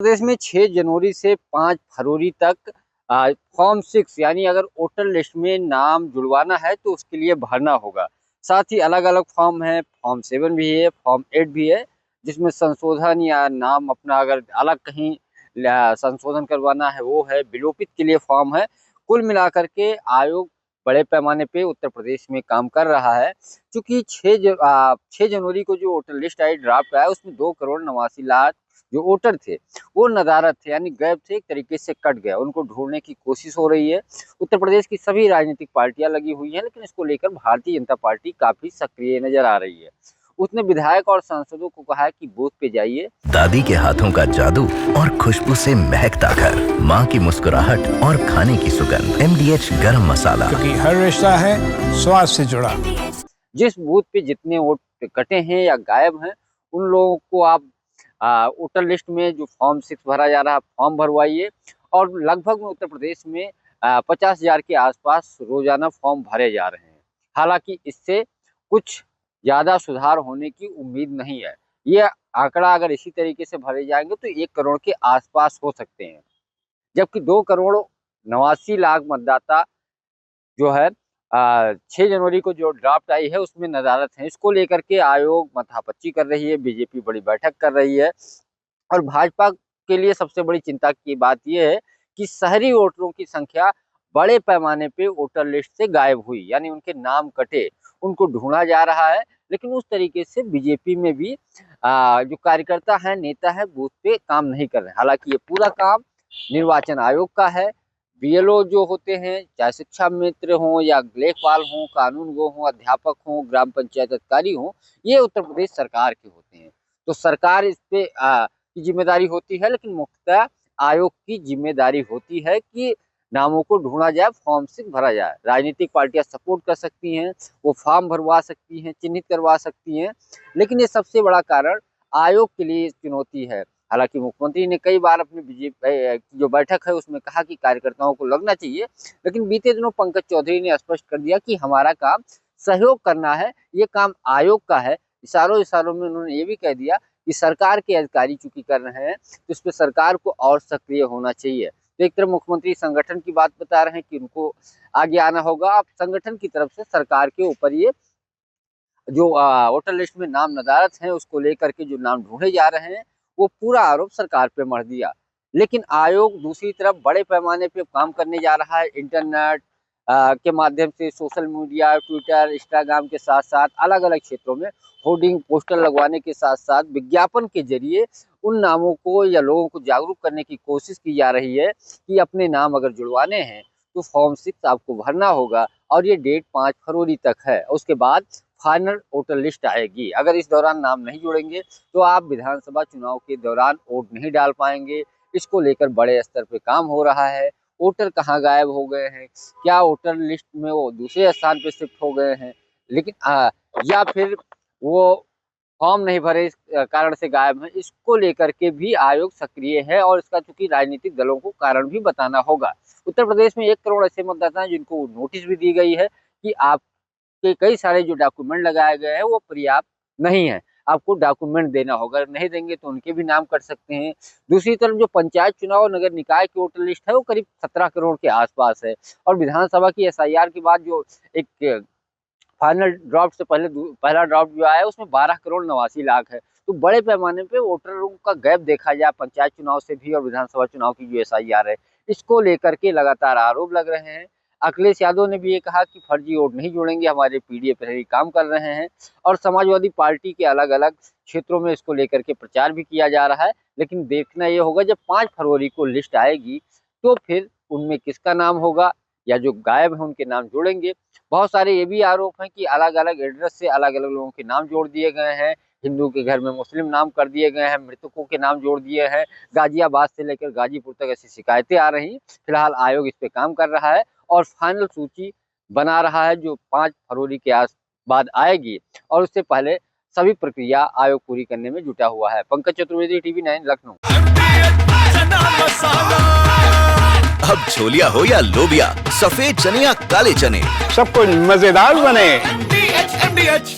प्रदेश में 6 जनवरी से 5 फरवरी तक फॉर्म 6 यानी अगर वोटर लिस्ट में नाम जुड़वाना है तो उसके लिए भरना होगा। साथ ही अलग-अलग फॉर्म है, फॉर्म 7 भी है, फॉर्म 8 भी है, जिसमें संशोधन या नाम अपना अगर अलग कहीं संशोधन करवाना है वो है, विलोपित के लिए फॉर्म है। कुल मिलाकर के आयोग बड़े पैमाने पे उत्तर प्रदेश में काम कर रहा है। चूँकि 6 जनवरी को जो वोटर लिस्ट आई ड्राफ्ट आया उसमें 2 करोड़ 89 लाख जो वोटर थे वो नदारद थे यानी गायब थे, एक तरीके से कट गए। उनको ढूंढने की कोशिश हो रही है। उत्तर प्रदेश की सभी राजनीतिक पार्टियां लगी हुई हैं, लेकिन इसको लेकर भारतीय जनता पार्टी काफी सक्रिय नजर आ रही है। उसने विधायक और सांसदों को कहा है कि बूथ पे जाइए। दादी के हाथों का जादू और खुशबू से महकता घर, माँ की मुस्कुराहट और खाने की सुगंध। MDH गरम मसाला, क्योंकि हर रिश्ता है स्वाद से जुड़ा। जिस बूथ पे जितने वोट कटे हैं या गायब हैं उन लोगों को आप वोटर लिस्ट में जो फॉर्म 6 भरा जा रहा है फॉर्म भरवाइए। और लगभग में उत्तर प्रदेश में 50,000 के आसपास रोजाना फॉर्म भरे जा रहे हैं। हालांकि इससे कुछ ज़्यादा सुधार होने की उम्मीद नहीं है। ये आंकड़ा अगर इसी तरीके से भरे जाएंगे तो 1 करोड़ के आसपास हो सकते हैं, जबकि 2 करोड़ 89 लाख मतदाता जो है 6 जनवरी को जो ड्राफ्ट आई है उसमें नदारत है। इसको लेकर के आयोग माथापच्ची कर रही है, बीजेपी बड़ी बैठक कर रही है। और भाजपा के लिए सबसे बड़ी चिंता की बात यह है कि शहरी वोटरों की संख्या बड़े पैमाने पे वोटर लिस्ट से गायब हुई, यानी उनके नाम कटे, उनको ढूंढा जा रहा है। लेकिन उस तरीके से बीजेपी में भी जो कार्यकर्ता है, नेता है, बूथ पे काम नहीं कर रहे। हालांकि ये पूरा काम निर्वाचन आयोग का है। BLO जो होते हैं, चाहे शिक्षा मित्र हों या लेखपाल हों, कानून गो हों, अध्यापक हों, ग्राम पंचायत अधिकारी हों, ये उत्तर प्रदेश सरकार के होते हैं। तो सरकार इस पे की जिम्मेदारी होती है, लेकिन मुख्यतः आयोग की जिम्मेदारी होती है कि नामों को ढूंढा जाए, फॉर्म 6 भरा जाए। राजनीतिक पार्टियां सपोर्ट कर सकती हैं, वो फॉर्म भरवा सकती हैं, चिन्हित करवा सकती हैं, लेकिन ये सबसे बड़ा कारण आयोग के लिए चुनौती है। हालांकि मुख्यमंत्री ने कई बार अपनी बीजेपी जो बैठक है उसमें कहा कि कार्यकर्ताओं को लगना चाहिए, लेकिन बीते दिनों पंकज चौधरी ने स्पष्ट कर दिया कि हमारा काम सहयोग करना है, ये काम आयोग का है। इशारों इशारों में उन्होंने ये भी कह दिया कि सरकार के अधिकारी चूंकि कर रहे हैं तो इस पर सरकार को और सक्रिय होना चाहिए। तो एक तरफ मुख्यमंत्री संगठन की बात बता रहे हैं कि उनको आगे आना होगा। अब संगठन की तरफ से सरकार के ऊपर ये जो वोटर लिस्ट में नाम नदारत हैं उसको लेकर के जो नाम ढूंढे जा रहे हैं वो पूरा आरोप सरकार पे मढ़ दिया। लेकिन आयोग दूसरी तरफ बड़े पैमाने पे काम करने जा रहा है। इंटरनेट के माध्यम से सोशल मीडिया, ट्विटर, इंस्टाग्राम के साथ साथ अलग अलग क्षेत्रों में होर्डिंग पोस्टर लगवाने के साथ साथ विज्ञापन के जरिए उन नामों को या लोगों को जागरूक करने की कोशिश की जा रही है कि अपने नाम अगर जुड़वाने हैं तो फॉर्म 6 आपको भरना होगा। और ये डेट 5 फरवरी तक है। उसके बाद फाइनल वोटर लिस्ट आएगी। अगर इस दौरान नाम नहीं जुड़ेंगे तो आप विधानसभा चुनाव के दौरान वोट नहीं डाल पाएंगे। इसको लेकर बड़े स्तर पे काम हो रहा है। वोटर कहाँ गायब हो गए हैं, क्या वोटर लिस्ट में वो दूसरे स्थान पे शिफ्ट हो गए हैं, लेकिन या फिर वो फॉर्म नहीं भरे इस कारण से गायब हैं, इसको लेकर के भी आयोग सक्रिय है। और इसका चूंकि राजनीतिक दलों को कारण भी बताना होगा। उत्तर प्रदेश में 1 करोड़ ऐसे मतदाता हैं जिनको नोटिस भी दी गई है कि आपके कई सारे जो डॉक्यूमेंट लगाए गए हैं वो पर्याप्त नहीं है, आपको डॉक्यूमेंट देना होगा। अगर नहीं देंगे तो उनके भी नाम कट सकते हैं। दूसरी तरफ जो पंचायत चुनाव और नगर निकाय की वोटर लिस्ट है वो करीब 17 करोड़ के आसपास है। और विधानसभा की SIR के बाद जो एक फाइनल ड्राफ्ट से पहले पहला ड्राफ्ट जो आया उसमें 12 करोड़ 89 लाख है। तो बड़े पैमाने पे वोटरों का गैप देखा जाए पंचायत चुनाव से भी और विधानसभा चुनाव की जो SIR है, इसको लेकर के लगातार आरोप लग रहे हैं। अखिलेश यादव ने भी ये कहा कि फर्जी वोट नहीं जोड़ेंगे, हमारे PDF प्रहरी काम कर रहे हैं। और समाजवादी पार्टी के अलग अलग क्षेत्रों में इसको लेकर के प्रचार भी किया जा रहा है। लेकिन देखना ये होगा जब 5 फरवरी को लिस्ट आएगी तो फिर उनमें किसका नाम होगा या जो गायब है उनके नाम जोड़ेंगे। बहुत सारे ये भी आरोप हैं कि अलग अलग एड्रेस से अलग अलग लोगों के नाम जोड़ दिए गए हैं। हिंदू के घर में मुस्लिम नाम कर दिए गए हैं, मृतकों के नाम जोड़ दिए हैं। गाजियाबाद से लेकर गाजीपुर तक ऐसी शिकायतें आ रही। फिलहाल आयोग इस पे काम कर रहा है और फाइनल सूची बना रहा है जो 5 फरवरी के बाद आएगी। और उससे पहले सभी प्रक्रिया आयोग पूरी करने में जुटा हुआ है। पंकज चतुर्वेदी, TV9 लखनऊ। अब छोलिया हो या लोबिया, सफेद चने या काले चने, सब कुछ मजेदार बने। MDH